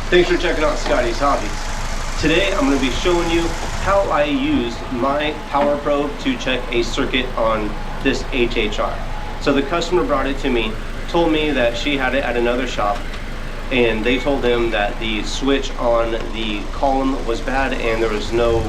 Thanks for checking out Scotties Hobbies. Today I'm going to be showing you how I used my power probe to check a circuit on this HHR. So the customer brought it to me, told me that she had it at another shop, and they told them that the switch on the column was bad and there was no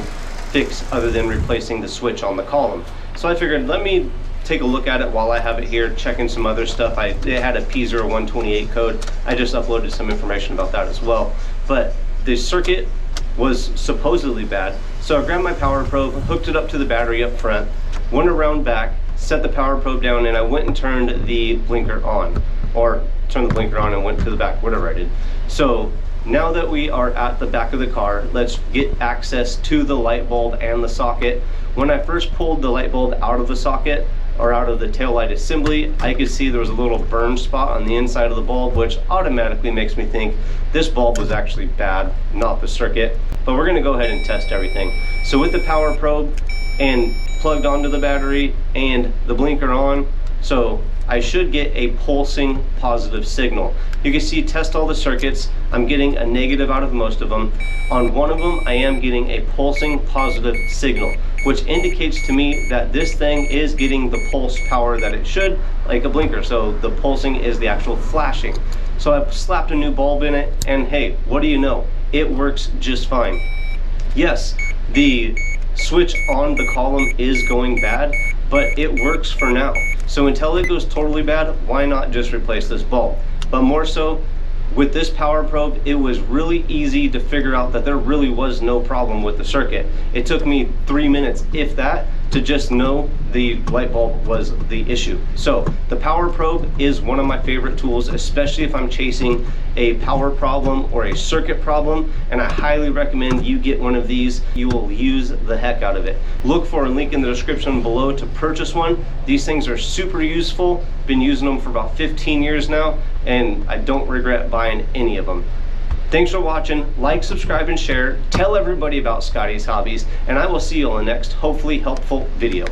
fix other than replacing the switch on the column. So I figured, let me take a look at it while I have it here, checking some other stuff. It had a P0128 code. I just uploaded some information about that as well. But the circuit was supposedly bad. So I grabbed my power probe, hooked it up to the battery up front, went around back, set the power probe down, and I went and turned the blinker on. Or turned the blinker on and went to the back, whatever I did. So now that we are at the back of the car, let's get access to the light bulb and the socket. When I first pulled the light bulb out of the socket, or out of the taillight assembly, I could see there was a little burn spot on the inside of the bulb, which automatically makes me think this bulb was actually bad, not the circuit. But we're gonna go ahead and test everything. So with the power probe and plugged onto the battery and the blinker on, so I should get a pulsing positive signal. You can see, test all the circuits. I'm getting a negative out of most of them. On one of them, I am getting a pulsing positive signal, which indicates to me that this thing is getting the pulse power that it should, like a blinker. So the pulsing is the actual flashing. So I've slapped a new bulb in it, and hey, what do you know? It works just fine. Yes, the switch on the column is going bad, but it works for now. So until it goes totally bad, why not just replace this bulb? But more so, with this power probe, it was really easy to figure out that there really was no problem with the circuit. It took me 3 minutes, if that, to just know the light bulb was the issue. So the power probe is one of my favorite tools, especially if I'm chasing a power problem or a circuit problem, and I highly recommend you get one of these. You will use the heck out of it. Look for a link in the description below to purchase one. These things are super useful. Been using them for about 15 years now, and I don't regret buying any of them. Thanks for watching. Like, subscribe, and share. Tell everybody about Scotties Hobbies, and I will see you on the next hopefully helpful video.